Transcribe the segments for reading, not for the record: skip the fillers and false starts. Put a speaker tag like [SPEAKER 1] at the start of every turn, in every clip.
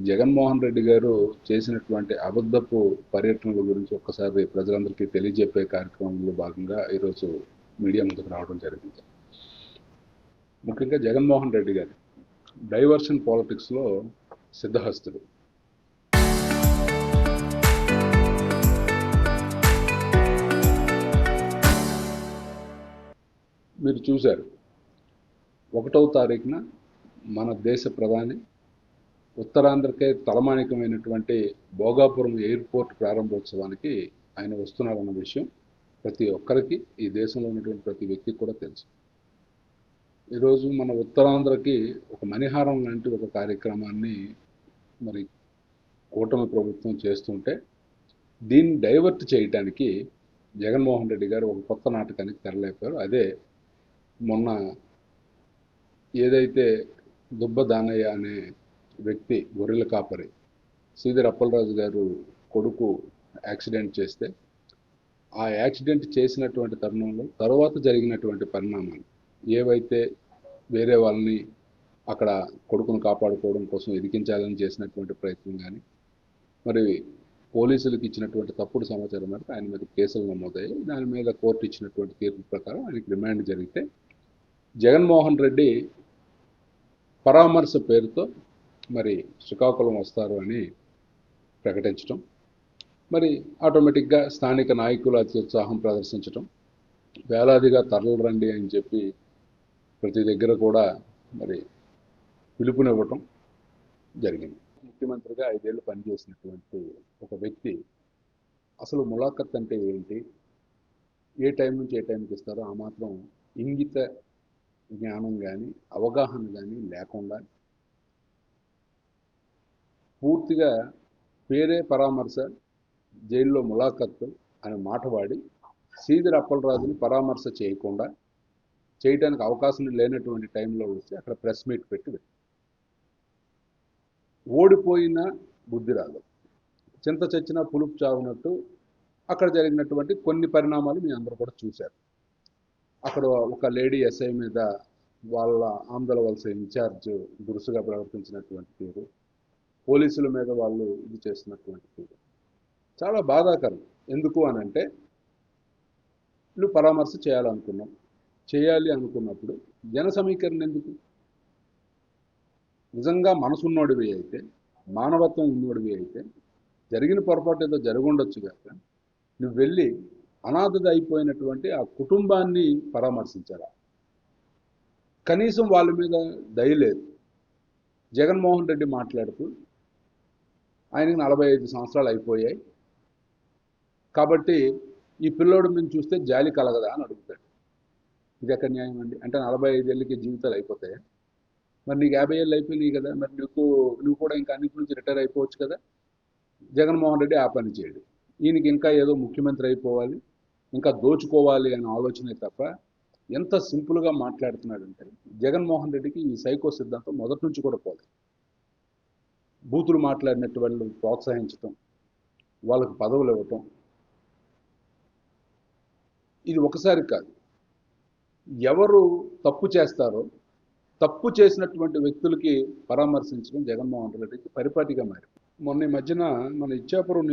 [SPEAKER 1] జగన్మోహన్ రెడ్డి గారు చేసినటువంటి అబద్ధపు పర్యటనల గురించి ఒక్కసారి ప్రజలందరికీ తెలియజెప్పే కార్యక్రమంలో భాగంగా ఈరోజు మీడియా ముందుకు రావడం జరిగింది. ముఖ్యంగా జగన్మోహన్ రెడ్డి గారు డైవర్షన్ పాలిటిక్స్లో సిద్ధహస్తుడు. మీరు చూశారు, 1వ తారీఖున మన దేశ ప్రధాని ఉత్తరాంధ్రకే తలమానికమైనటువంటి భోగాపురం ఎయిర్పోర్ట్ ప్రారంభోత్సవానికి ఆయన వస్తున్నారన్న విషయం ప్రతి ఒక్కరికి, ఈ దేశంలో ఉన్నటువంటి ప్రతి వ్యక్తికి కూడా తెలుసు. ఈరోజు మన ఉత్తరాంధ్రకి ఒక మణిహారం లాంటి ఒక కార్యక్రమాన్ని మరి కూటమి ప్రభుత్వం చేస్తుంటే, దీన్ని డైవర్ట్ చేయడానికి జగన్మోహన్ రెడ్డి గారు ఒక కొత్త నాటకానికి తెరలేపారు. అదే మొన్న ఏదైతే దుబ్బ దానయ్య అనే వ్యక్తి, గొర్రెల కాపరి శ్రీధర్ అప్పలరాజు గారు కొడుకు యాక్సిడెంట్ చేస్తే, ఆ యాక్సిడెంట్ చేసినటువంటి తరుణంలో తర్వాత జరిగినటువంటి పరిణామాలు ఏవైతే వేరే వాళ్ళని అక్కడ కొడుకును కాపాడుకోవడం కోసం ఇరికించాలని చేసినటువంటి ప్రయత్నం కానీ, మరి పోలీసులకు ఇచ్చినటువంటి తప్పుడు సమాచారం మేరకు ఆయన మీద కేసులు నమోదయ్యాయి. దాని మీద కోర్టు ఇచ్చినటువంటి తీర్పు ప్రకారం ఆయనకి రిమాండ్ జరిగితే, జగన్మోహన్ రెడ్డి పరామర్శ పేరుతో మరి శ్రీకాకుళం వస్తారు అని ప్రకటించడం, మరి ఆటోమేటిక్గా స్థానిక నాయకులు అత్యుత్సాహం ప్రదర్శించడం, వేలాదిగా తరలిరండి అని చెప్పి ప్రతి దగ్గర కూడా మరి పిలుపునివ్వటం జరిగింది. ముఖ్యమంత్రిగా 5 ఏళ్ళు పనిచేసినటువంటి ఒక వ్యక్తి అసలు ములాఖత్ అంటే ఏంటి, ఏ టైం నుంచి ఏ టైంకి ఇస్తారో ఆ మాత్రం ఇంగిత జ్ఞానం కానీ అవగాహన కానీ లేకుండా పూర్తిగా పేరే పరామర్శ, జైల్లో ములాఖత్తు అనే మాట వాడి శ్రీధర్ అప్పలరాజుని పరామర్శ చేయకుండా, చేయడానికి అవకాశం లేనటువంటి టైంలో వచ్చి అక్కడ ప్రెస్ మీట్ పెట్టి ఓడిపోయిన బుద్ధి రాదు, చింత చచ్చినా పులుపు చావునట్టు అక్కడ జరిగినటువంటి కొన్ని పరిణామాలు మీ అందరూ కూడా చూశారు. అక్కడ ఒక లేడీ ఎస్ఐ మీద వాళ్ళ ఆందోళన వలస ఇన్ఛార్జ్ దురుసుగా ప్రవర్తించినటువంటి తీరు, పోలీసుల మీద వాళ్ళు ఇది చేస్తున్నటువంటి తీరు చాలా బాధాకరం. ఎందుకు అని అంటే, నువ్వు పరామర్శ చేయాలి అనుకున్నప్పుడు జన సమీకరణ ఎందుకు? నిజంగా మనసున్నోడివి అయితే, మానవత్వం ఉన్నోడివి అయితే, జరిగిన పొరపాటు ఏదో జరుగుండొచ్చు కాక నువ్వు వెళ్ళి అనాథది అయిపోయినటువంటి ఆ కుటుంబాన్ని పరామర్శించారా? కనీసం వాళ్ళ మీద దయ లేదు. జగన్మోహన్ రెడ్డి మాట్లాడుతూ ఆయనకి 45 సంవత్సరాలు అయిపోయాయి కాబట్టి ఈ పిల్లోడు మేము చూస్తే జాలి కలగదా అని అడుగుతాడు. ఇది ఎక్కడ న్యాయం అండి? అంటే 45 ఏళ్ళకి జీవితాలు అయిపోతాయా? మరి నీకు 50 ఏళ్ళు అయిపోయినాయి కదా, మరి నువ్వు కూడా ఇంకా అన్నింటి నుంచి రిటైర్ అయిపోవచ్చు కదా. జగన్మోహన్ రెడ్డి ఆ పని చేయడు. ఈయనకి ఇంకా ఏదో ముఖ్యమంత్రి అయిపోవాలి, ఇంకా దోచుకోవాలి అనే ఆలోచనే తప్ప ఎంత సింపుల్గా మాట్లాడుతున్నాడంటే, జగన్మోహన్ రెడ్డికి ఈ సైకో సిద్ధాంతం మొదటి నుంచి కూడా పోలేదు. బూతులు మాట్లాడినట్టు వాళ్ళు ప్రోత్సహించటం, వాళ్ళకు పదవులు ఇవ్వటం, ఇది ఒకసారి కాదు. ఎవరు తప్పు చేస్తారో తప్పు చేసినటువంటి వ్యక్తులకి పరామర్శించడం జగన్మోహన్ రెడ్డికి పరిపాటిగా మారింది. మొన్న ఈ మధ్యన మన ఇచ్చాపురం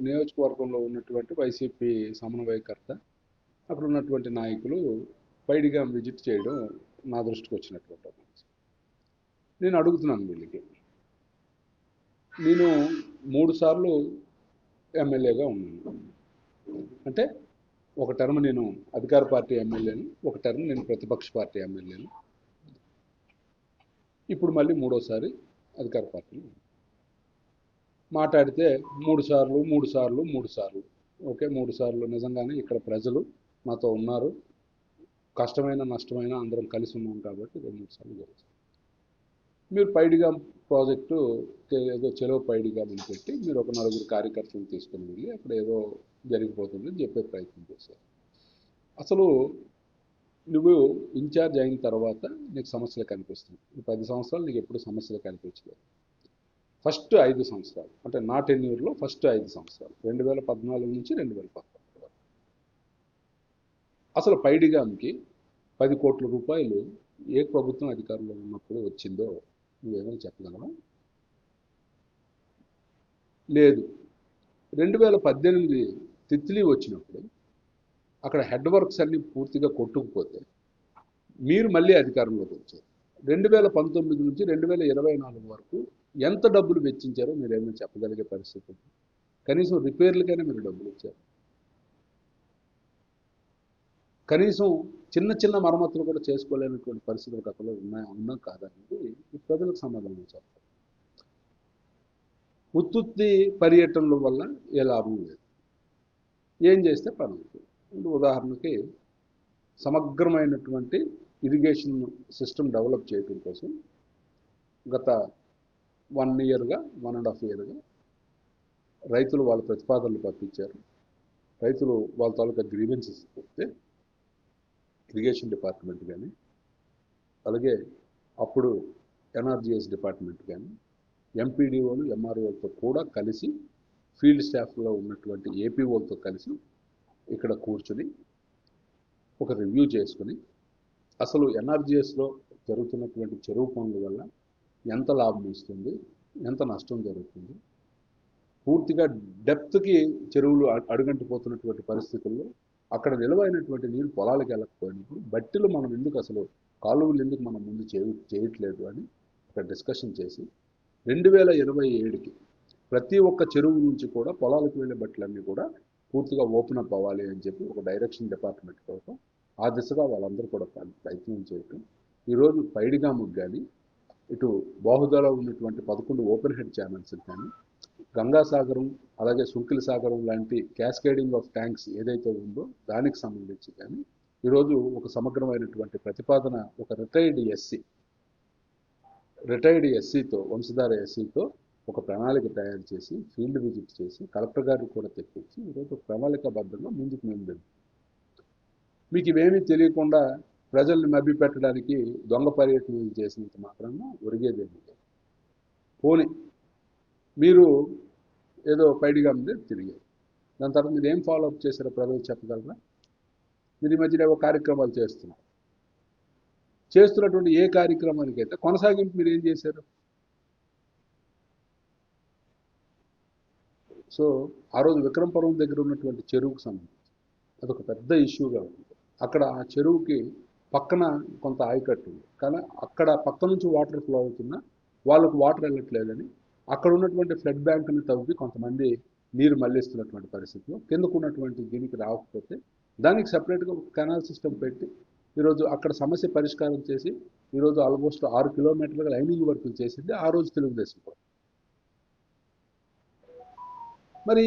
[SPEAKER 1] నియోజకవర్గంలో ఉన్నటువంటి వైసీపీ సమన్వయకర్త, అక్కడ ఉన్నటువంటి నాయకులు పైడిగా విజిట్ చేయడం నా దృష్టికి వచ్చినటువంటి. నేను అడుగుతున్నాను వీళ్ళకి, నేను 3 సార్లు ఎమ్మెల్యేగా ఉన్నాను. అంటే ఒక టర్మ్ నేను అధికార పార్టీ ఎమ్మెల్యేను, ఒక టర్మ్ నేను ప్రతిపక్ష పార్టీ ఎమ్మెల్యేను, ఇప్పుడు మళ్ళీ 3వసారి అధికార పార్టీ. మాట్లాడితే 3 సార్లు ఓకే, 3 సార్లు నిజంగానే ఇక్కడ ప్రజలు నాతో ఉన్నారు, కష్టమైన నష్టమైన అందరం కలిసి ఉన్నాం కాబట్టి 3 సార్లు జరుగుతుంది. మీరు పైడిగా ప్రాజెక్టు ఏదో చెలో పైడిగా అని పెట్టి మీరు ఒక 4 కార్యకర్తలను తీసుకుని వెళ్ళి అక్కడ ఏదో జరిగిపోతుందని చెప్పే ప్రయత్నం చేశారు. అసలు నువ్వు ఇన్ఛార్జ్ అయిన తర్వాత నీకు సమస్యలు కనిపిస్తుంది. ఈ 10 సంవత్సరాలు నీకు ఎప్పుడు సమస్యలు కనిపించలేదు. ఫస్ట్ 5 సంవత్సరాలు అంటే నా టెన్యూర్లో ఫస్ట్ 5 సంవత్సరాలు 2014 నుంచి 2019 వరకు అసలు పైడిగానికి 10 కోట్ల రూపాయలు ఏ ప్రభుత్వం అధికారంలో ఉన్నప్పుడు వచ్చిందో నువ్వేమైనా చెప్పగలవా? లేదు. 2018 తిత్లీ వచ్చినప్పుడు అక్కడ హెడ్ వర్క్స్ అన్నీ పూర్తిగా కొట్టుకుపోతే మీరు మళ్ళీ అధికారంలోకి వచ్చారు. 2019 నుంచి 2024 వరకు ఎంత డబ్బులు వెచ్చించారో మీరేమైనా చెప్పగలిగే పరిస్థితి? కనీసం రిపేర్లకైనా మీరు డబ్బులు ఇచ్చారు? కనీసం చిన్న చిన్న మరమ్మతులు కూడా చేసుకోలేనటువంటి పరిస్థితులు గతంలో ఉన్నా కాదనేది ఈ ప్రజలకు సమాధానం చెప్పాలి. ఉత్తుత్తి పర్యటనల వల్ల ఏ లాభం లేదు. ఏం చేస్తే పని అవుతుంది. ఉదాహరణకి సమగ్రమైనటువంటి ఇరిగేషన్ సిస్టమ్ డెవలప్ చేయడం కోసం గత 1 ఇయర్గా 1.5 ఇయర్గా రైతులు వాళ్ళ ప్రతిపాదనలు పంపించారు. రైతులు వాళ్ళ తాలూకా గ్రీవెన్సెస్ చెప్తే ఇరిగేషన్ డిపార్ట్మెంట్ కానీ అలాగే అప్పుడు ఎన్ఆర్జీఎస్ డిపార్ట్మెంట్ కానీ ఎంపీడీఓలు ఎంఆర్ఓలతో కూడా కలిసి ఫీల్డ్ స్టాఫ్లో ఉన్నటువంటి ఏపీఓలతో కలిసి ఇక్కడ కూర్చుని ఒక రివ్యూ చేసుకుని అసలు ఎన్ఆర్జీఎస్లో జరుగుతున్నటువంటి చెరువు పనుల వల్ల ఎంత లాభం వస్తుంది, ఎంత నష్టం జరుగుతుంది, పూర్తిగా డెప్త్కి చెరువులు అడుగంటిపోతున్నటువంటి పరిస్థితుల్లో అక్కడ నిలవైనటువంటి నీరు పొలాలకు వెళ్ళకపోయినప్పుడు బట్టిలు మనం ఎందుకు అసలు కాలువలు ఎందుకు మనం ముందు చేయట్లేదు అని ఒక డిస్కషన్ చేసి 2027కి ప్రతి ఒక్క చెరువు నుంచి కూడా పొలాలకు వెళ్ళే బట్టలన్నీ కూడా పూర్తిగా ఓపెన్ అప్ అవ్వాలి అని చెప్పి ఒక డైరెక్షన్ డిపార్ట్మెంట్ కోసం ఆ దిశగా వాళ్ళందరూ కూడా ప్రయత్నం చేయటం. ఈరోజు పైడిగాముకు కానీ ఇటు బాహుదలో ఉన్నటువంటి 11 ఓపెన్ హెడ్ ఛానల్స్ కానీ గంగాసాగరం అలాగే సుంకిల సాగరం లాంటి క్యాస్కేడింగ్ ఆఫ్ ట్యాంక్స్ ఏదైతే ఉందో దానికి సంబంధించి కానీ ఈరోజు ఒక సమగ్రమైనటువంటి ప్రతిపాదన ఒక రిటైర్డ్ ఎస్సీతో వంశధార ఎస్సీతో ఒక ప్రణాళిక తయారు చేసి ఫీల్డ్ విజిట్ చేసి కలెక్టర్ గారికి కూడా తెప్పించి ఈరోజు ప్రణాళికాబద్ధంగా ముందుకు మేము మీకు ఇవేమీ తెలియకుండా ప్రజల్ని మభ్య పెట్టడానికి దొంగ పర్యటన చేసినంత మాత్రాన ఒరిగేదేమీ లేదు. పోనీ మీరు ఏదో పైడిగా ఉంది తిరిగారు, దాని తర్వాత మీరు ఏం ఫాలోఅప్ చేశారో ప్రజలు చెప్పగలరా? మీరు ఈ మధ్యన ఏవో కార్యక్రమాలు చేస్తున్నటువంటి ఏ కార్యక్రమానికైతే కొనసాగింపు మీరు ఏం చేశారు? సో ఆ రోజు విక్రమపురం దగ్గర ఉన్నటువంటి చెరువుకు సంబంధించి అదొక పెద్ద ఇష్యూగా ఉంది. అక్కడ ఆ చెరువుకి పక్కన కొంత ఆయకట్టు ఉంది, కానీ అక్కడ పక్క నుంచి వాటర్ ఫ్లో అవుతున్నా వాళ్ళకు వాటర్ వెళ్ళట్లేదని అక్కడ ఉన్నటువంటి ఫ్లడ్ బ్యాంక్ని తవ్వి కొంతమంది నీరు మళ్లిస్తున్నటువంటి పరిస్థితిలో కిందకు ఉన్నటువంటి దీనికి రాకపోతే దానికి సపరేట్గా ఒక కెనాల్ సిస్టమ్ పెట్టి ఈరోజు అక్కడ సమస్య పరిష్కారం చేసి ఈరోజు ఆల్మోస్ట్ 6 కిలోమీటర్ల లైనింగ్ వర్క్ చేసింది ఆ రోజు తెలుగుదేశం. మరి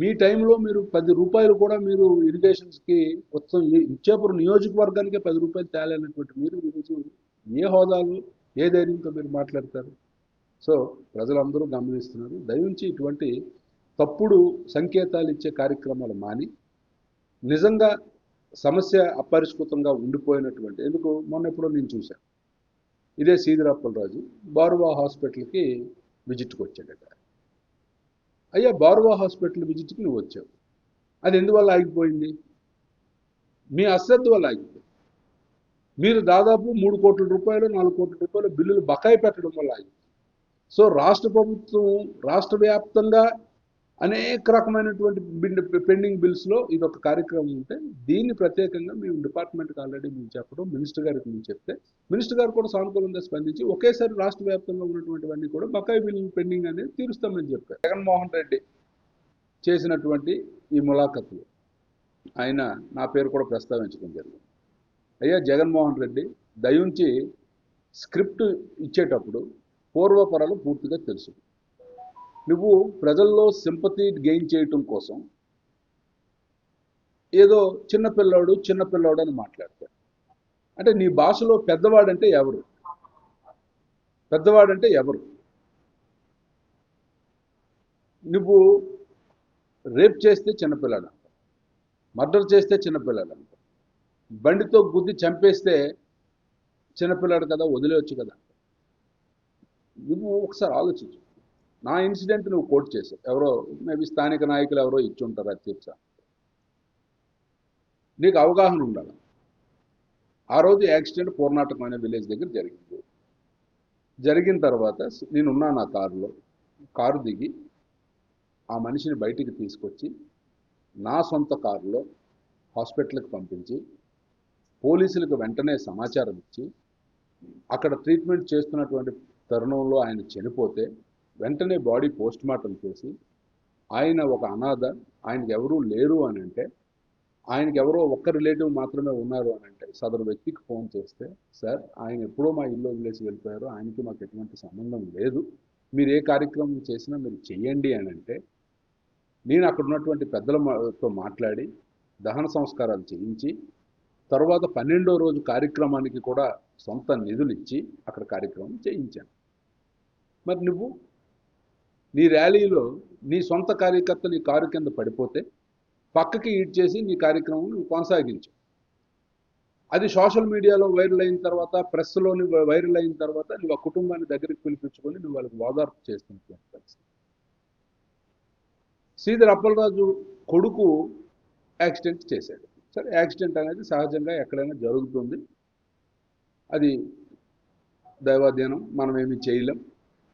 [SPEAKER 1] మీ టైంలో మీరు 10 రూపాయలు కూడా మీరు ఇరిగేషన్స్కి మొత్తం ఇచ్చేపురం నియోజకవర్గానికే 10 రూపాయలు తేలేనటువంటి మీరు ఈరోజు ఏ హోదాలు ఏ ధైర్యంతో మీరు మాట్లాడతారు? సో ప్రజలందరూ గమనిస్తున్నారు. దయవుంచి ఇటువంటి తప్పుడు సంకేతాలు ఇచ్చే కార్యక్రమాలు మాని నిజంగా సమస్య అపరిష్కృతంగా ఉండిపోయినటువంటి ఎందుకు మొన్న ఎప్పుడో నేను చూశాను, ఇదే సీదిరాప్పలరాజు బారువా హాస్పిటల్కి విజిట్కి వచ్చాడట. అయ్యా బారువా హాస్పిటల్ విజిట్కి నువ్వు వచ్చావు, అది ఎందువల్ల ఆగిపోయింది? మీ అశ్రద్ధ వల్ల ఆగిపోయింది. మీరు దాదాపు 3 కోట్ల రూపాయలు 4 కోట్ల రూపాయల బిల్లులు బకాయి పెట్టడం వల్ల ఆగిపోయింది. సో రాష్ట్ర ప్రభుత్వం రాష్ట్ర వ్యాప్తంగా అనేక రకమైనటువంటి పెండింగ్ బిల్స్లో ఇది ఒక కార్యక్రమం ఉంటే దీన్ని ప్రత్యేకంగా మేము డిపార్ట్మెంట్కి ఆల్రెడీ మేము చెప్పడం, మినిస్టర్ గారికి మేము చెప్తే మినిస్టర్ గారు కూడా సానుకూలంగా స్పందించి ఒకేసారి రాష్ట్ర వ్యాప్తంగా ఉన్నటువంటివన్నీ కూడా బకాయి బిల్లు పెండింగ్ అనేది తీరుస్తామని చెప్పారు. జగన్మోహన్ రెడ్డి చేసినటువంటి ఈ ములాఖతులు ఆయన నా పేరు కూడా ప్రస్తావించడం జరిగింది. అయ్యా జగన్మోహన్ రెడ్డి దయుంచి స్క్రిప్ట్ ఇచ్చేటప్పుడు పూర్వపరాలు పూర్తిగా తెలుసు. నువ్వు ప్రజల్లో సింపతి గెయిన్ చేయటం కోసం ఏదో చిన్నపిల్లాడు అని మాట్లాడతాడు. అంటే నీ భాషలో పెద్దవాడంటే ఎవరు? పెద్దవాడంటే ఎవరు? నువ్వు రేప్ చేస్తే చిన్నపిల్లాడు అంట, మర్డర్ చేస్తే చిన్నపిల్లాడు అంట, బండితో గుద్ది చంపేస్తే చిన్నపిల్లాడు కదా, వదిలేవచ్చు కదా. నువ్వు ఒకసారి ఆలోచించు. నా ఇన్సిడెంట్ నువ్వు కోట్ చేసావు, ఎవరో మేబీ స్థానిక నాయకులు ఎవరో ఇచ్చి ఉంటారు, అది తీర్చా. నీకు అవగాహన ఉండాలి. ఆ రోజు యాక్సిడెంట్ పూర్ణాటకం అనే విలేజ్ దగ్గర జరిగింది. జరిగిన తర్వాత నేనున్నా నా కారు దిగి ఆ మనిషిని బయటికి తీసుకొచ్చి నా సొంత కారులో హాస్పిటల్కి పంపించి పోలీసులకు వెంటనే సమాచారం ఇచ్చి అక్కడ ట్రీట్మెంట్ చేస్తున్నటువంటి తరుణంలో ఆయన చనిపోతే వెంటనే బాడీ పోస్ట్ మార్టం చేసి ఆయన ఒక అనాథ, ఆయనకి ఎవరూ లేరు అని అంటే, ఆయనకి ఎవరో ఒక్క రిలేటివ్ మాత్రమే ఉన్నారు అని అంటే సదరు వ్యక్తికి ఫోన్ చేస్తే, సార్ ఆయన ఎప్పుడో మా ఇల్లు వదిలేసి వెళ్ళిపోయారు, ఆయనకి మాకు ఎటువంటి సంబంధం లేదు, మీరు ఏ కార్యక్రమం చేసినా మీరు చెయ్యండి అని అంటే, నేను అక్కడ ఉన్నటువంటి పెద్దలతో మాట్లాడి దహన సంస్కారాలు చేయించి తర్వాత 12వ రోజు కార్యక్రమానికి కూడా సొంత నిధులు ఇచ్చి అక్కడ కార్యక్రమం చేయించాను. మరి నువ్వు నీ ర్యాలీలో నీ సొంత కార్యకర్తలు నీ కారు కింద పడిపోతే పక్కకి ఈడ్ చేసి నీ కార్యక్రమం నువ్వు కొనసాగించు. అది సోషల్ మీడియాలో వైరల్ అయిన తర్వాత, ప్రెస్లోని వైరల్ అయిన తర్వాత నువ్వు ఆ కుటుంబాన్ని దగ్గరికి పిలిపించుకొని నువ్వు వాళ్ళకి ఓదార్పు చేస్తున్నటువంటి పరిస్థితి. శ్రీధర్ అప్పలరాజు కొడుకు యాక్సిడెంట్ చేశాడు. సరే, యాక్సిడెంట్ అనేది సహజంగా ఎక్కడైనా జరుగుతుంది, అది దైవాధీనం, మనం ఏమీ చేయలేం.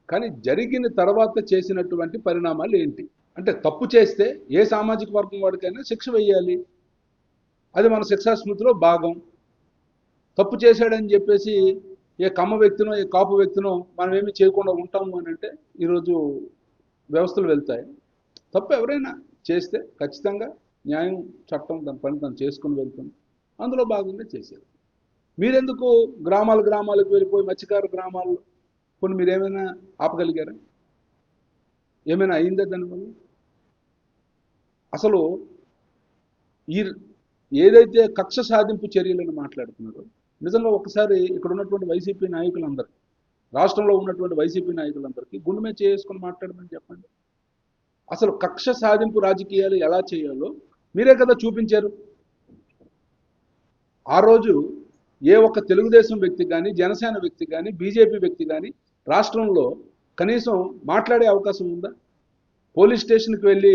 [SPEAKER 1] కానీ జరిగిన తర్వాత చేసినటువంటి పరిణామాలు ఏంటి అంటే, తప్పు చేస్తే ఏ సామాజిక వర్గం వాడికైనా శిక్ష వేయాలి, అది మన శిక్షా స్మృతిలో భాగం. తప్పు చేశాడని చెప్పేసి ఏ కమ్మ వ్యక్తినో ఏ కాపు వ్యక్తినో మనం ఏమీ చేయకుండా ఉంటాము అని అంటే ఈరోజు వ్యవస్థలు వెళ్తాయి. తప్పు ఎవరైనా చేస్తే ఖచ్చితంగా న్యాయం, చట్టం దాని పని తను చేసుకుని వెళ్తుంది. అందులో భాగంగా చేసేది. మీరెందుకు గ్రామాలకు వెళ్ళిపోయి మత్స్యకార గ్రామాల్లో కొన్ని మీరేమైనా ఆపగలిగారా? ఏమైనా అయిందా దానివల్ల? అసలు ఈ ఏదైతే కక్ష సాధింపు చర్యలను మాట్లాడుతున్నారో, నిజంగా ఒకసారి ఇక్కడ ఉన్నటువంటి వైసీపీ నాయకులందరూ, రాష్ట్రంలో ఉన్నటువంటి వైసీపీ నాయకులందరికీ గుండె మీద చేసుకొని మాట్లాడమని చెప్పండి. అసలు కక్ష సాధింపు రాజకీయాలు ఎలా చేయాలో మీరే కదా చూపించారు. ఆ రోజు ఏ ఒక్క తెలుగుదేశం వ్యక్తి కానీ, జనసేన వ్యక్తి కానీ, బీజేపీ వ్యక్తి కానీ రాష్ట్రంలో కనీసం మాట్లాడే అవకాశం ఉందా? పోలీస్ స్టేషన్కి వెళ్ళి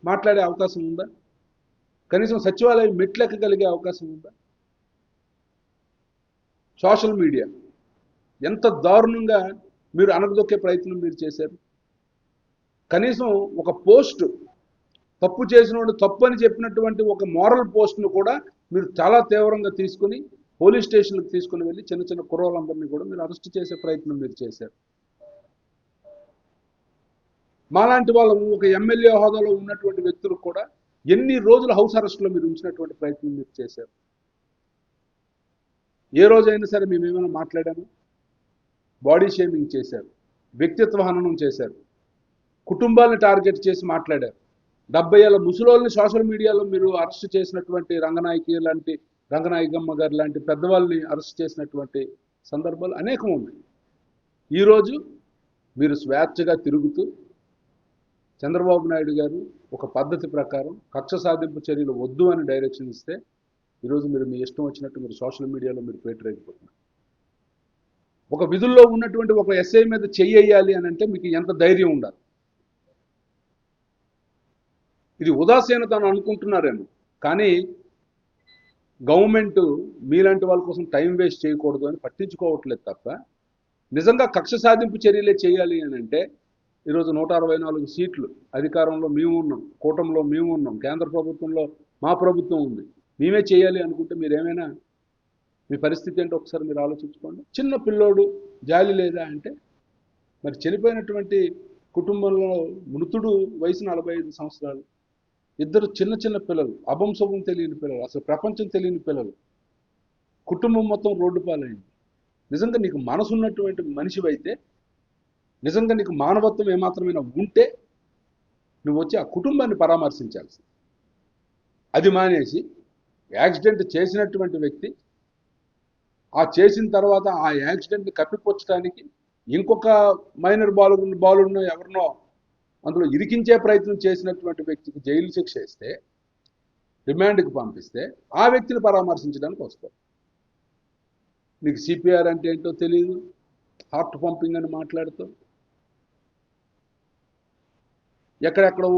[SPEAKER 1] మాట్లాడే అవకాశం ఉందా? కనీసం సచివాలయం మెట్లెక్కగలిగే అవకాశం ఉందా? సోషల్ మీడియా ఎంత దారుణంగా మీరు అణగదొక్కే ప్రయత్నం మీరు చేశారు. కనీసం ఒక పోస్ట్, తప్పు చేసిన తప్పు అని చెప్పినటువంటి ఒక మోరల్ పోస్ట్ను కూడా మీరు చాలా తీవ్రంగా తీసుకుని పోలీస్ స్టేషన్కి తీసుకుని వెళ్ళి చిన్న చిన్న కుర్రోళ్ళందరినీ కూడా మీరు అరెస్ట్ చేసే ప్రయత్నం మీరు చేశారు. మాలాంటి వాళ్ళు ఒక ఎమ్మెల్యే హోదాలో ఉన్నటువంటి వ్యక్తులకు కూడా ఎన్ని రోజులు హౌస్ అరెస్ట్లో మీరు ఉంచినటువంటి ప్రయత్నం మీరు చేశారు. ఏ రోజైనా సరే మేము ఏమైనా మాట్లాడాము? బాడీ షేమింగ్ చేశారు, వ్యక్తిత్వ హననం చేశారు, కుటుంబాలను టార్గెట్ చేసి మాట్లాడారు. 70 ఏళ్ళ ముసలోళ్ళని సోషల్ మీడియాలో మీరు అరెస్ట్ చేసినటువంటి రంగనాయకమ్మ గారు లాంటి పెద్దవాళ్ళని అరెస్ట్ చేసినటువంటి సందర్భాలు అనేకం ఉన్నాయి. ఈరోజు మీరు స్వేచ్ఛగా తిరుగుతూ చంద్రబాబు నాయుడు గారు ఒక పద్ధతి ప్రకారం కక్ష సాధింపు చర్యలు వద్దు అని డైరెక్షన్ ఇస్తే ఈరోజు మీరు మీ ఇష్టం వచ్చినట్టు మీరు సోషల్ మీడియాలో మీరు పేటరేగిపోతున్నారు. ఒక విధుల్లో ఉన్నటువంటి ఒక ఎస్ఐ మీద చెయ్యాలి అని అంటే మీకు ఎంత ధైర్యం ఉండాలి? ఇది ఉదాసీనత అని అనుకుంటున్నారేమో, కానీ గవర్నమెంట్ మీలాంటి వాళ్ళ కోసం టైం వేస్ట్ చేయకూడదు అని పట్టించుకోవట్లేదు తప్ప, నిజంగా కక్ష సాధింపు చర్యలే చేయాలి అని అంటే ఈరోజు 164 సీట్లు అధికారంలో మేము ఉన్నాం, కూటమిలో మేము ఉన్నాం, కేంద్ర ప్రభుత్వంలో మా ప్రభుత్వం ఉంది, మేమే చేయాలి అనుకుంటే మీరేమైనా మీ పరిస్థితి ఏంటో ఒకసారి మీరు ఆలోచించుకోండి. చిన్న పిల్లోడు జాలి లేదా అంటే, మరి చనిపోయినటువంటి కుటుంబంలో మృతుడు వయసు 45 సంవత్సరాలు, ఇద్దరు చిన్న చిన్న పిల్లలు, అభంశుభం తెలియని పిల్లలు, అసలు ప్రపంచం తెలియని పిల్లలు, కుటుంబం మొత్తం రోడ్డు పాలైంది. నిజంగా నీకు మనసు ఉన్నటువంటి మనిషివైతే, నిజంగా నీకు మానవత్వం ఏమాత్రమైనా ఉంటే నువ్వు వచ్చి ఆ కుటుంబాన్ని పరామర్శించాల్సి. అది మానేసి యాక్సిడెంట్ చేసినటువంటి వ్యక్తి ఆ చేసిన తర్వాత ఆ యాక్సిడెంట్ని కప్పిపుచ్చడానికి ఇంకొక మైనర్ బాలుడినో ఎవరినో అందులో ఇరికించే ప్రయత్నం చేసినటువంటి వ్యక్తికి జైలు శిక్ష ఇస్తే, రిమాండ్కి పంపిస్తే ఆ వ్యక్తిని పరామర్శించడానికి వస్తారు. నీకు సిపిఆర్ అంటే ఏంటో తెలియదు, హార్ట్ పంపింగ్ అని మాట్లాడుతావు, ఎక్కడెక్కడో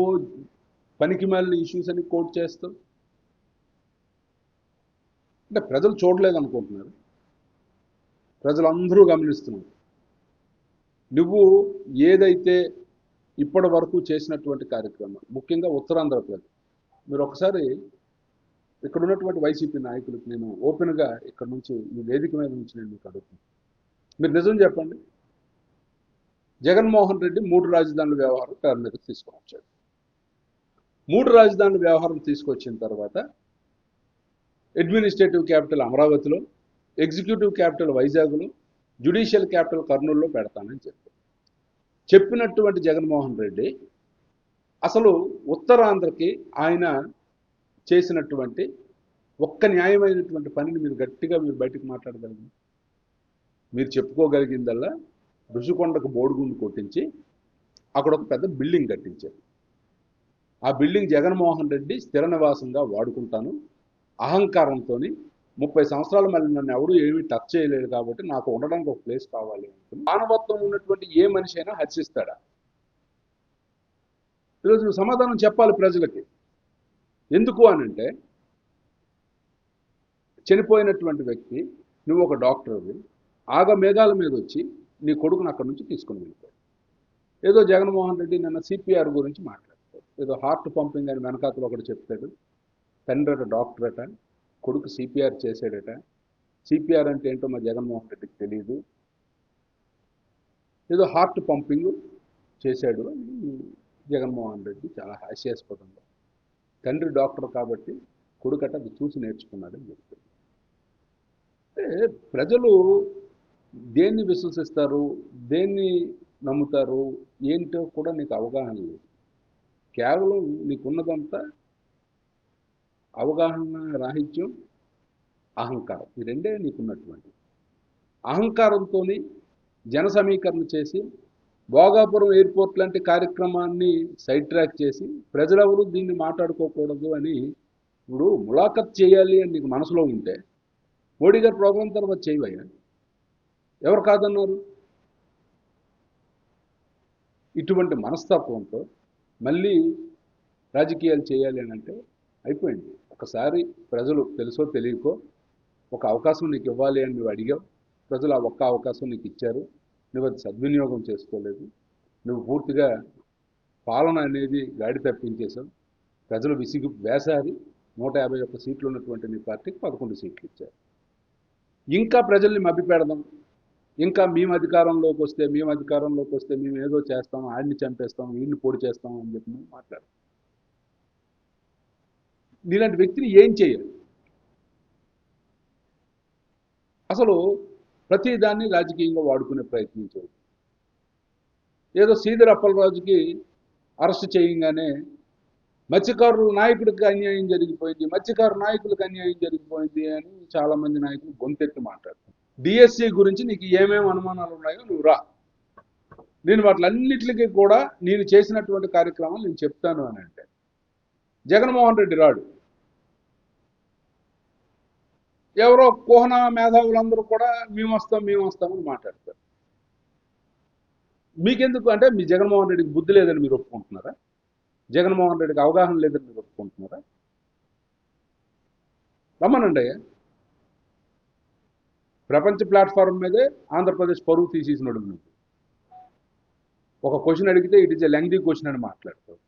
[SPEAKER 1] పనికి మాలిన ఇష్యూస్ అని కోట్ చేస్తావు. అంటే ప్రజలు చూడలేదు అనుకుంటున్నారు, ప్రజలందరూ గమనిస్తున్నారు. నువ్వు ఏదైతే ఇప్పటి వరకు చేసినటువంటి కార్యక్రమాలు, ముఖ్యంగా ఉత్తరాంధ్ర ప్రజలు, మీరు ఒకసారి ఇక్కడ ఉన్నటువంటి వైసీపీ నాయకులకు నేను ఓపెన్గా ఇక్కడ నుంచి ఈ వేదిక మీద నుంచి నేను మీకు అడుగుతున్నాను, మీరు నిజం చెప్పండి. జగన్మోహన్ రెడ్డి 3 రాజధానుల వ్యవహారం తెర మీదకి తీసుకొని వచ్చాడు. 3 రాజధానుల వ్యవహారం తీసుకొచ్చిన తర్వాత అడ్మినిస్ట్రేటివ్ క్యాపిటల్ అమరావతిలో, ఎగ్జిక్యూటివ్ క్యాపిటల్ వైజాగ్లో, జ్యుడిషియల్ క్యాపిటల్ కర్నూలులో పెడతానని చెప్పినటువంటి జగన్మోహన్ రెడ్డి అసలు ఉత్తరాంధ్రకి ఆయన చేసినటువంటి ఒక్క న్యాయమైనటువంటి పనిని మీరు గట్టిగా బయటకు మాట్లాడగలిగింది, మీరు చెప్పుకోగలిగిందల్లా ఋషికొండకు బోడిగుండు కొట్టించి అక్కడ ఒక పెద్ద బిల్డింగ్ కట్టించారు. ఆ బిల్డింగ్ జగన్మోహన్ రెడ్డి స్థిర నివాసంగా వాడుకుంటాను, అహంకారంతో 30 సంవత్సరాల మళ్ళీ నన్ను ఎవరు ఏమీ టచ్ చేయలేదు కాబట్టి నాకు ఉండడానికి ఒక ప్లేస్ కావాలి అనుకుని మానవత్వం ఉన్నటువంటి ఏ మనిషి అయినా హర్షిస్తాడా? ఈరోజు నువ్వు సమాధానం చెప్పాలి ప్రజలకి. ఎందుకు అనంటే, చనిపోయినటువంటి వ్యక్తి, నువ్వు ఒక డాక్టర్వి, మేఘాల మీద వచ్చి నీ కొడుకును అక్కడి నుంచి తీసుకుని వెళ్ళిపోయాడు. ఏదో జగన్మోహన్ రెడ్డి నిన్న సిపిఆర్ గురించి మాట్లాడతాడు, ఏదో హార్ట్ పంపింగ్ అని వెనకాతలు ఒకటి చెప్తాడు. తండ్రి అట డాక్టర్ అట, కొడుకు సిపిఆర్ చేశాడట. సిపిఆర్ అంటే ఏంటో మా జగన్మోహన్ రెడ్డికి తెలియదు, ఏదో హార్ట్ పంపింగ్ చేశాడు అని జగన్మోహన్ రెడ్డి చాలా హాస్యాస్పదంగా, తండ్రి డాక్టర్ కాబట్టి కొడుకట అది చూసి నేర్చుకున్నాడని చెప్తుంది. అంటే ప్రజలు దేన్ని విశ్వసిస్తారు, దేన్ని నమ్ముతారు ఏంటో కూడా నీకు అవగాహన లేదు. కేవలం నీకున్నదంతా అవగాహన రాహిత్యం, అహంకారం, ఈ రెండే నీకున్నటువంటి. అహంకారంతో జన సమీకరణ చేసి భోగాపురం ఎయిర్పోర్ట్ లాంటి కార్యక్రమాన్ని సైడ్ ట్రాక్ చేసి ప్రజలెవరూ దీన్ని మాట్లాడుకోకూడదు అని ఇప్పుడు ములాఖత్ చేయాలి అని నీకు మనసులో ఉంటే మోడీ గారు ప్రోగ్రాం తర్వాత చేయవయ్యా, ఎవరు కాదన్నారు? ఇటువంటి మనస్తత్వంతో మళ్ళీ రాజకీయాలు చేయాలి అని అంటే అయిపోయింది. ఒకసారి ప్రజలు తెలుసో తెలియకో ఒక అవకాశం నీకు ఇవ్వాలి అని నువ్వు అడిగావు, ప్రజలు ఆ ఒక్క అవకాశం నీకు ఇచ్చారు, నువ్వు అది సద్వినియోగం చేసుకోలేదు, నువ్వు పూర్తిగా పాలన అనేది గాడి తప్పించేశావు. ప్రజలు విసిగి వేసారి 151 సీట్లు ఉన్నటువంటి నీ పార్టీకి 11 సీట్లు ఇచ్చారు. ఇంకా ప్రజల్ని మభ్యపెడదాం, ఇంకా మేము అధికారంలోకి వస్తే మేము ఏదో చేస్తాం, ఆడిని చంపేస్తాం, వీడిని పొడి చేస్తాం అని చెప్పి నువ్వు మాట్లాడు. నీలాంటి వ్యక్తిని ఏం చేయాలి? అసలు ప్రతిదాన్ని రాజకీయంగా వాడుకునే ప్రయత్నించారు. ఏదో శ్రీధర్ అప్పలరాజుకి అరెస్ట్ చేయగానే మత్స్యకారుల నాయకుడికి అన్యాయం జరిగిపోయింది, మత్స్యకారు నాయకులకు అన్యాయం జరిగిపోయింది అని చాలామంది నాయకులు గొంతెత్తి మాట్లాడతారు. డిఎస్సి గురించి నీకు ఏమేమి అనుమానాలు ఉన్నాయో నువ్వు రా, నేను వాటిలన్నిటికీ కూడా నేను చేసినటువంటి కార్యక్రమాలు నేను చెప్తాను అని అంటే జగన్మోహన్ రెడ్డి రాడు. ఎవరో కోహన మేధావులందరూ కూడా మేము వస్తామని మాట్లాడతారు. మీకెందుకు అంటే మీ జగన్మోహన్ రెడ్డికి బుద్ధి లేదని మీరు ఒప్పుకుంటున్నారా? జగన్మోహన్ రెడ్డికి అవగాహన లేదని మీరు ఒప్పుకుంటున్నారా? రమ్మనండి అయ్యా. ప్రపంచ ప్లాట్ఫామ్ మీదే ఆంధ్రప్రదేశ్ పరువు తీసేసినోడు నువ్వు. ఒక క్వశ్చన్ అడిగితే it is a lengthy question అని మాట్లాడతావు.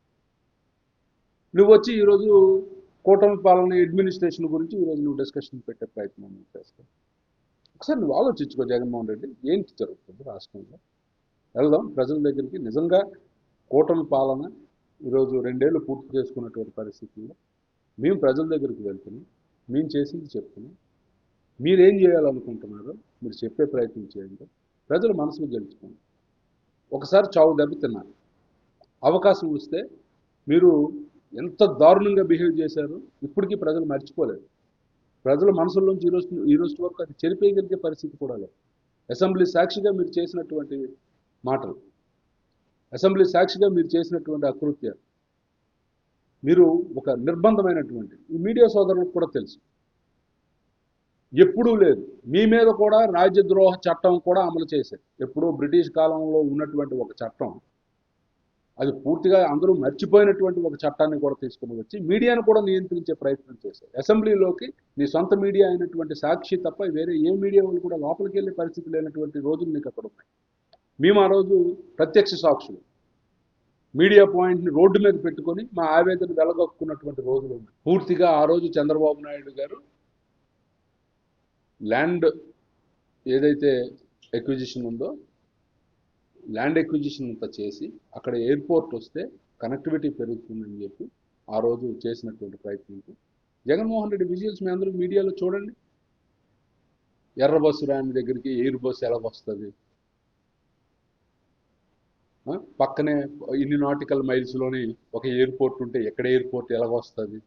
[SPEAKER 1] నువ్వు వచ్చి ఈరోజు కూటమి పాలన అడ్మినిస్ట్రేషన్ గురించి ఈరోజు నువ్వు డిస్కషన్ పెట్టే ప్రయత్నం చేస్తావు. ఒకసారి నువ్వు ఆలోచించుకో జగన్మోహన్ రెడ్డి, ఏంటి జరుగుతుంది రాష్ట్రంలో. వెళ్దాం ప్రజల దగ్గరికి. నిజంగా కూటమి పాలన ఈరోజు 2 ఏళ్ళు పూర్తి చేసుకున్నటువంటి పరిస్థితుల్లో మేము ప్రజల దగ్గరికి వెళ్తున్నాం, మేము చేసింది చెప్తున్నాం. మీరేం చేయాలనుకుంటున్నారో మీరు చెప్పే ప్రయత్నం చేయండి, ప్రజలు మనసును గెలుచుకోండి. ఒకసారి చావు దెబ్బ తిన్నారు, అవకాశం వస్తే మీరు ఎంత దారుణంగా బిహేవ్ చేశారో ఇప్పటికీ ప్రజలు మర్చిపోలేదు. ప్రజల మనసుల్లోంచి ఈ రోజు వరకు అది చెరిపేయగలిగే పరిస్థితి కూడా లేదు. అసెంబ్లీ సాక్షిగా మీరు చేసినటువంటి మాటలు, అసెంబ్లీ సాక్షిగా మీరు చేసినటువంటి అకృత్యాలు, మీరు ఒక నిర్బంధమైనటువంటి, ఈ మీడియా సోదరులకు కూడా తెలుసు, ఎప్పుడూ లేదు. మీ మీద కూడా రాజ్యద్రోహ చట్టం కూడా అమలు చేశారు. ఎప్పుడో బ్రిటిష్ కాలంలో ఉన్నటువంటి ఒక చట్టం, అది పూర్తిగా అందరూ మర్చిపోయినటువంటి ఒక చట్టాన్ని కూడా తీసుకుని వచ్చి మీడియాను కూడా నియంత్రించే ప్రయత్నం చేశారు. అసెంబ్లీలోకి నీ సొంత మీడియా అయినటువంటి సాక్షి తప్ప వేరే ఏ మీడియా వాళ్ళు కూడా లోపలికి వెళ్ళే పరిస్థితి లేనటువంటి రోజులు నీకు అక్కడ ఉన్నాయి. మేము ఆ రోజు ప్రత్యక్ష సాక్షులు. మీడియా పాయింట్ని రోడ్డు మీద పెట్టుకొని మా ఆవేదన వెలగొక్కున్నటువంటి రోజులు ఉన్నాయి. పూర్తిగా ఆ రోజు చంద్రబాబు నాయుడు గారు ల్యాండ్ ఏదైతే ఎక్విజిషన్ ఉందో ల్యాండ్ ఎక్విజిషన్ అంతా చేసి అక్కడ ఎయిర్పోర్ట్ వస్తే కనెక్టివిటీ పెరుగుతుందని చెప్పి ఆ రోజు చేసినటువంటి ప్రయత్నం. జగన్మోహన్ రెడ్డి విజువల్స్ మీ అందరూ మీడియాలో చూడండి. ఎర్ర బస్సు రాని దగ్గరికి ఎయిర్ బస్సు ఎలా వస్తుంది, పక్కనే ఇన్ని నాటికల్ మైల్స్లోని ఒక ఎయిర్పోర్ట్ ఉంటే ఎక్కడ ఎయిర్పోర్ట్ ఎలా వస్తుంది,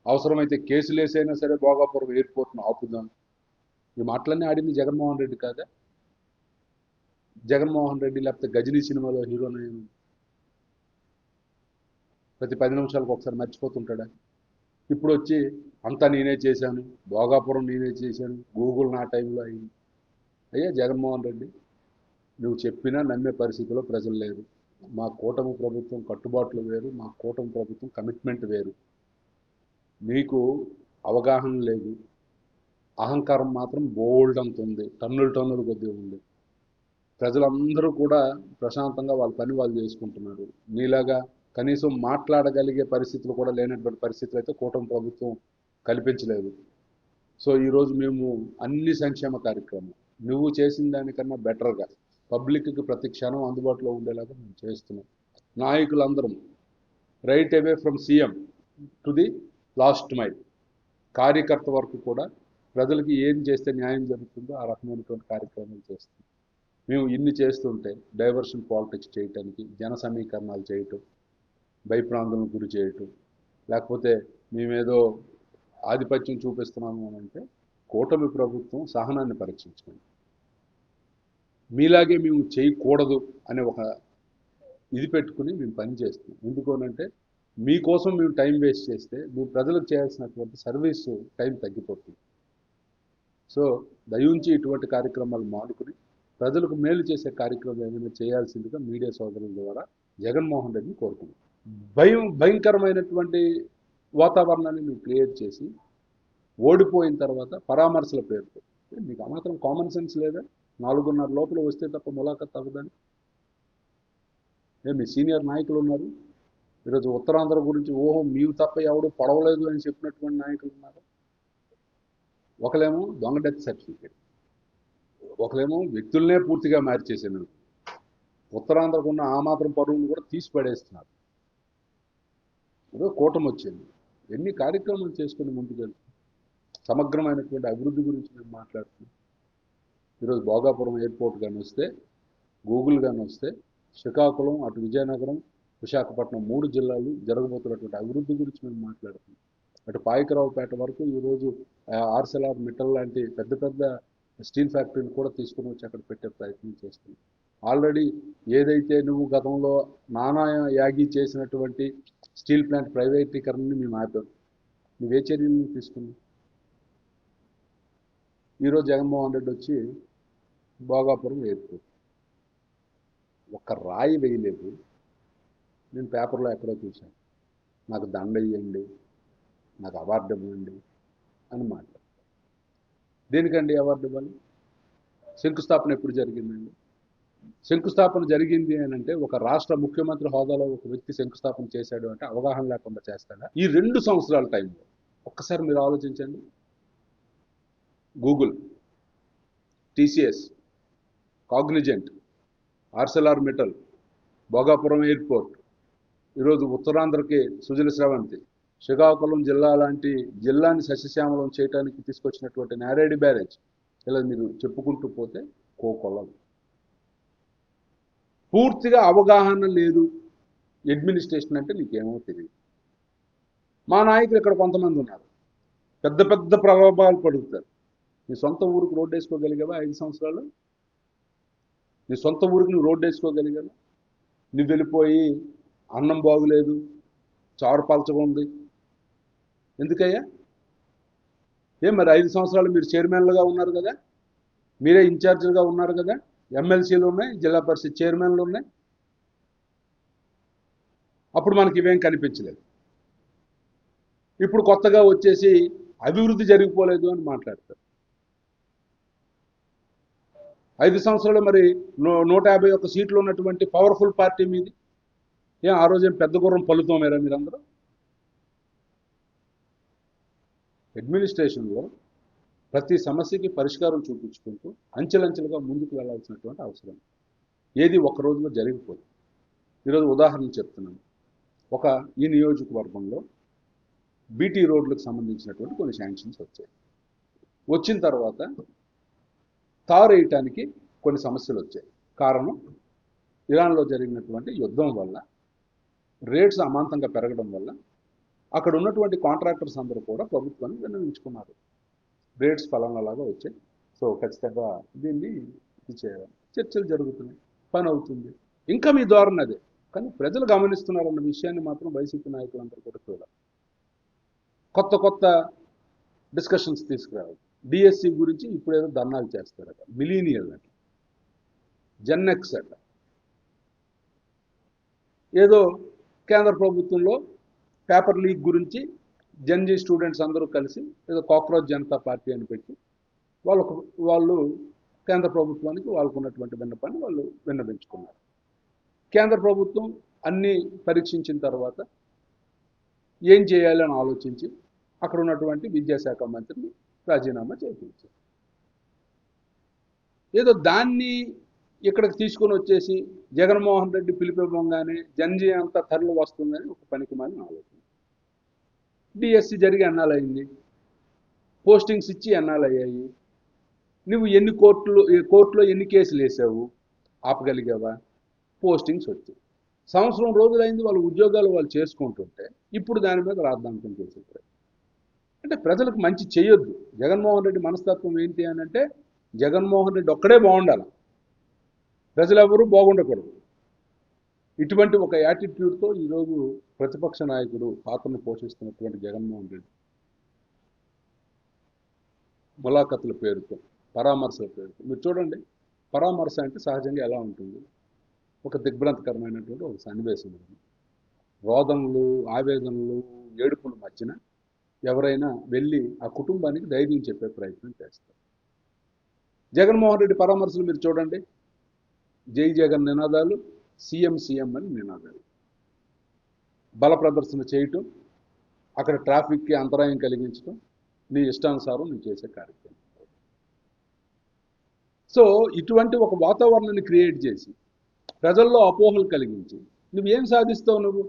[SPEAKER 1] అవసరమైతే కేసులు వేసైనా సరే భోగాపురం ఎయిర్పోర్ట్ను ఆపుదాం. ఈ మాటలన్నీ ఆడింది జగన్మోహన్ రెడ్డి కాదా? జగన్మోహన్ రెడ్డి లేకపోతే గజనీ సినిమాలో హీరోని ప్రతి 10 నిమిషాలకు ఒకసారి మర్చిపోతుంటాడా? ఇప్పుడు వచ్చి అంతా నేనే చేశాను, భోగాపురం నేనే చేశాను, గూగుల్ నా టైంలో అయింది. అయ్యా జగన్మోహన్ రెడ్డి, నువ్వు చెప్పినా నమ్మే పరిస్థితిలో ప్రజలు లేరు. మా కూటమి ప్రభుత్వం కట్టుబాట్లు వేరు, మా కూటమి ప్రభుత్వం కమిట్మెంట్ వేరు. నీకు అవగాహన లేదు, అహంకారం మాత్రం బోల్డ్ అంత ఉంది, టన్నులు కొద్దిగా ఉంది. ప్రజలందరూ కూడా ప్రశాంతంగా వాళ్ళ పని వాళ్ళు చేసుకుంటున్నారు. నీలాగా కనీసం మాట్లాడగలిగే పరిస్థితులు కూడా లేనటువంటి పరిస్థితులు అయితే కూటమి ప్రభుత్వం కల్పించలేదు. సో ఈరోజు మేము అన్ని సంక్షేమ కార్యక్రమం నువ్వు చేసిన దానికన్నా బెటర్గా పబ్లిక్కి ప్రతి క్షణం అందుబాటులో ఉండేలాగా మేము చేస్తున్నాం. నాయకులందరం right away from CM to the last mile, కార్యకర్త వరకు కూడా ప్రజలకి ఏం చేస్తే న్యాయం జరుగుతుందో ఆ రకమైనటువంటి కార్యక్రమాలు చేస్తున్నాం. మేము ఇన్ని చేస్తుంటే డైవర్షన్ పాలిటిక్స్ చేయటానికి, జన సమీకరణాలు చేయటం, భయప్రాంతులను గురి చేయటం, లేకపోతే మేమేదో ఆధిపత్యం చూపిస్తున్నాము అని అంటే కూటమి ప్రభుత్వం సహనాన్ని పరీక్షించుకోండి. మీలాగే మేము చేయకూడదు అనే ఒక ఇది పెట్టుకుని మేము పని చేస్తున్నాం. ఎందుకోనంటే మీకోసం మేము టైం వేస్ట్ చేస్తే మేము ప్రజలకు చేయాల్సినటువంటి సర్వీసు టైం తగ్గిపోతుంది. సో దయించి ఇటువంటి కార్యక్రమాలు మానుకుని ప్రజలకు మేలు చేసే కార్యక్రమం ఏమైనా చేయాల్సిందిగా మీడియా సోదరుల ద్వారా జగన్మోహన్ రెడ్డిని కోరుతున్నాం. భయంకరమైనటువంటి వాతావరణాన్ని నువ్వు క్రియేట్ చేసి ఓడిపోయిన తర్వాత పరామర్శల పేరుతో మీకు మాత్రం కామన్ సెన్స్ లేదా? 4:30 లోపల వస్తే తప్ప ములాఖత్ అవ్వదని. మీ సీనియర్ నాయకులు ఉన్నారు. ఈరోజు ఉత్తరాంధ్ర గురించి ఓహో మీరు తప్ప ఎవడు పడవలేదు అని చెప్పినటువంటి నాయకులు ఉన్నారు. ఒకలేమో దొంగ డెత్ సర్టిఫికేట్, ఒకలేమో వ్యక్తులనే పూర్తిగా మార్చేసాను. ఉత్తరాంధ్రకు ఉన్న ఆ మాత్రం పరువును కూడా తీసి పడేస్తున్నారు. ఈరోజు కూటమి వచ్చింది, ఎన్ని కార్యక్రమాలు చేసుకుని ముందుకెళ్తాం. సమగ్రమైనటువంటి అభివృద్ధి గురించి మేము మాట్లాడుతున్నాం. ఈరోజు భోగాపురం ఎయిర్పోర్ట్ కానీ వస్తే, గూగుల్ కానీ వస్తే, శ్రీకాకుళం అటు విజయనగరం విశాఖపట్నం 3 జిల్లాలు జరగబోతున్నటువంటి అభివృద్ధి గురించి మేము మాట్లాడుతున్నాం. అటు పాయకరావుపేట వరకు ఈరోజు ఆర్సెలార్ మిట్టల్ లాంటి పెద్ద పెద్ద స్టీల్ ఫ్యాక్టరీని కూడా తీసుకుని వచ్చి అక్కడ పెట్టే ప్రయత్నం చేస్తున్నాం. ఆల్రెడీ ఏదైతే నువ్వు గతంలో నానా యాగి చేసినటువంటి స్టీల్ ప్లాంట్ ప్రైవేటీకరణని మేము ఆపాం. నువ్వే చర్యలు తీసుకున్నావు? ఈరోజు జగన్మోహన్ రెడ్డి వచ్చి భోగాపురం ఎయిర్పోర్ట్ ఒక్క రాయి వేయలేదు. నేను పేపర్లో ఎక్కడో చూశాను, నాకు దండ ఇవ్వండి, నాకు అవార్డు ఇవ్వండి అని మాట్లాడు. దేనికండి అవార్డు ఇవ్వాలి? శంకుస్థాపన ఎప్పుడు జరిగిందండి? శంకుస్థాపన జరిగింది అని అంటే ఒక రాష్ట్ర ముఖ్యమంత్రి హోదాలో ఒక వ్యక్తి శంకుస్థాపన చేశాడు అంటే అవగాహన లేకుండా చేస్తాడా? ఈ 2 సంవత్సరాల టైంలో ఒక్కసారి మీరు ఆలోచించండి. Google, TCS, Cognizant, Arcelor Mittal, Bhogapuram airport, ఈరోజు ఉత్తరాంధ్రకి సుజల స్రవంతి, శ్రీకాకుళం జిల్లా లాంటి జిల్లాని సస్యశ్యామలం చేయడానికి తీసుకొచ్చినటువంటి నారేడి బ్యారేజ్, ఇలా మీరు చెప్పుకుంటూ పోతే కోకొల్లలు. పూర్తిగా అవగాహన లేదు. అడ్మినిస్ట్రేషన్ అంటే నీకేమో తెలియదు. మా నాయకులు ఇక్కడ కొంతమంది ఉన్నారు, పెద్ద పెద్ద ప్రలోభాలు పడుతారు. నీ సొంత ఊరికి రోడ్డు వేసుకోగలిగావా 5 సంవత్సరాలు? నీ సొంత ఊరికి నువ్వు రోడ్డు వేసుకోగలిగావా? నువ్వు వెళ్ళిపోయి అన్నం బాగులేదు, చారు పలచగా ఉంది, ఎందుకయ్యా? మరి 5 సంవత్సరాలు మీరు చైర్మన్లుగా ఉన్నారు కదా, మీరే ఇన్ఛార్జీలుగా ఉన్నారు కదా, ఎమ్మెల్సీలు ఉన్నాయి, జిల్లా పరిషత్ చైర్మన్లు ఉన్నాయి. అప్పుడు మనకి ఇవేం కనిపించలేదు. ఇప్పుడు కొత్తగా వచ్చేసి అభివృద్ధి జరిగిపోలేదు అని మాట్లాడతారు. 5 సంవత్సరాలు మరి 151 సీట్లు ఉన్నటువంటి పవర్ఫుల్ పార్టీ మీది. ఆ రోజు ఏం పెద్ద గుర్రం పలుతోమేరా మీరందరూ? అడ్మినిస్ట్రేషన్లో ప్రతి సమస్యకి పరిష్కారం చూపించుకుంటూ అంచెలంచెలుగా ముందుకు వెళ్లాల్సినటువంటి అవసరం. ఏది ఒక రోజులో జరిగిపోదు. ఈరోజు ఉదాహరణ చెప్తున్నాను. ఈ నియోజకవర్గంలో బీటీ రోడ్లకు సంబంధించినటువంటి కొన్ని శాంక్షన్స్ వచ్చాయి. వచ్చిన తర్వాత తారు వేయటానికి కొన్ని సమస్యలు వచ్చాయి. కారణం ఇరాన్లో జరిగినటువంటి యుద్ధం వల్ల రేట్స్ అమాంతంగా పెరగడం వల్ల అక్కడ ఉన్నటువంటి కాంట్రాక్టర్స్ అందరూ కూడా ప్రభుత్వాన్ని విన్నవించుకున్నారు. రేట్స్ ఫలానాలాగా వచ్చాయి, సో ఖచ్చితంగా దీన్ని ఇది చేయాలి. చర్చలు జరుగుతున్నాయి, పని అవుతుంది. ఇంకా మీ ధోరణి అదే. కానీ ప్రజలు గమనిస్తున్నారన్న విషయాన్ని మాత్రం వైసీపీ నాయకులందరూ కూడా చూడాలి. కొత్త కొత్త డిస్కషన్స్ తీసుకురావాలి. డిఎస్సి గురించి ఇప్పుడు ఏదో ధర్నాలు చేస్తారట, మిలీనియల్ అట, జెన్ఎక్స్ అట, ఏదో కేంద్ర ప్రభుత్వంలో పేపర్ లీక్ గురించి జన్జీ స్టూడెంట్స్ అందరూ కలిసి ఏదో కాక్రోచ్ జనతా పార్టీ అని పెట్టి వాళ్ళు కేంద్ర ప్రభుత్వానికి వాళ్ళకు ఉన్నటువంటి విన్నపాన్ని వాళ్ళు విన్నవించుకున్నారు. కేంద్ర ప్రభుత్వం అన్నీ పరీక్షించిన తర్వాత ఏం చేయాలి అని ఆలోచించి అక్కడ ఉన్నటువంటి విద్యాశాఖ మంత్రిని రాజీనామా చేయించారు. ఏదో దాన్ని ఇక్కడికి తీసుకొని వచ్చేసి జగన్మోహన్ రెడ్డి పిలిపివ్వగానే జన్జీ అంతా తరలి వస్తుందని ఒక పనికిమాలిన ఆలోచన. డిఎస్సి జరిగి ఎన్నాళ్ళయింది, పోస్టింగ్స్ ఇచ్చి ఎన్నాళ్ళయ్యాయి, నువ్వు ఎన్ని కోర్టులో ఎన్ని కేసులు వేసావు, ఆపగలిగావా? పోస్టింగ్స్ వచ్చాయి. సంవత్సరం రోజులైంది వాళ్ళ ఉద్యోగాలు వాళ్ళు చేసుకుంటుంటే ఇప్పుడు దాని మీద రాద్ధాంతం చేసేది. అంటే ప్రజలకు మంచి చేయొద్దు. జగన్మోహన్ రెడ్డి మనస్తత్వం ఏంటి అని అంటే జగన్మోహన్ రెడ్డి ఒక్కడే బాగుండాలి, ప్రజలెవరూ బాగుండకూడదు. ఇటువంటి ఒక యాటిట్యూడ్తో ఈరోజు ప్రతిపక్ష నాయకుడు పాత్రను పోషిస్తున్నటువంటి జగన్మోహన్ రెడ్డి ములాఖతుల పేరుతో, పరామర్శల పేరుతో మీరు చూడండి. పరామర్శ అంటే సహజంగా ఎలా ఉంటుంది? ఒక దిగ్భ్రాంతికరమైనటువంటి ఒక సన్నివేశం. రోదనలు, ఆవేదనలు, ఏడుపుల మధ్యన ఎవరైనా వెళ్ళి ఆ కుటుంబానికి ధైర్యం చెప్పే ప్రయత్నం చేస్తారు. జగన్మోహన్ రెడ్డి పరామర్శలు మీరు చూడండి. జై జగన్ నినాదాలు, సీఎం సీఎం అని నినాదాలు, బల ప్రదర్శన చేయటం, అక్కడ ట్రాఫిక్కి అంతరాయం కలిగించడం, నీ ఇష్టానుసారం నువ్వు చేసే కార్యక్రమం. సో ఇటువంటి ఒక వాతావరణాన్ని క్రియేట్ చేసి ప్రజల్లో అపోహలు కలిగించి నువ్వేం సాధిస్తావు? నువ్వు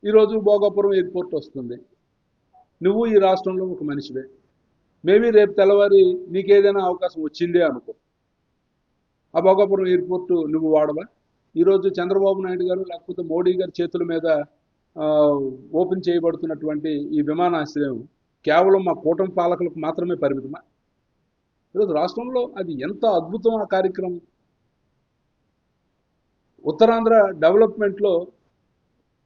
[SPEAKER 1] ఈరోజు భోగాపురం ఎయిర్పోర్ట్ వస్తుంది, నువ్వు ఈ రాష్ట్రంలో ఒక మనిషివే, మేబీ రేపు తెల్లవారి నీకేదైనా అవకాశం వచ్చిందే అనుకో, ఆ భోగాపురం ఎయిర్పోర్టు నువ్వు వాడవా? ఈరోజు చంద్రబాబు నాయుడు గారు లేకపోతే మోడీ గారి చేతుల మీద ఓపెన్ చేయబడుతున్నటువంటి ఈ విమానాశ్రయం కేవలం మా కూటమి పాలకులకు మాత్రమే పరిమితమా? ఈరోజు రాష్ట్రంలో అది ఎంత అద్భుతం ఆ కార్యక్రమం. ఉత్తరాంధ్ర డెవలప్మెంట్లో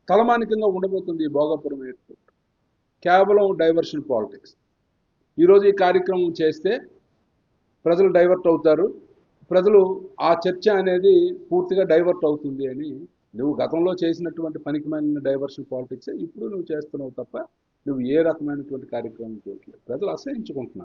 [SPEAKER 1] తలమానికంగా ఉండబోతుంది ఈ భోగాపురం ఎయిర్పోర్ట్. కేవలం డైవర్షన్ పాలిటిక్స్. ఈరోజు ఈ కార్యక్రమం చేస్తే ప్రజలు డైవర్ట్ అవుతారు, ప్రజలు ఆ చర్చ అనేది పూర్తిగా డైవర్ట్ అవుతుంది అని నువ్వు గతంలో చేసినటువంటి పనికిమాలిన డైవర్షన్ పాలిటిక్సే ఇప్పుడు నువ్వు చేస్తున్నావు తప్ప నువ్వు ఏ రకమైనటువంటి కార్యక్రమం చేయట్లేదు. ప్రజలు అసహించుకుంటున్నారు.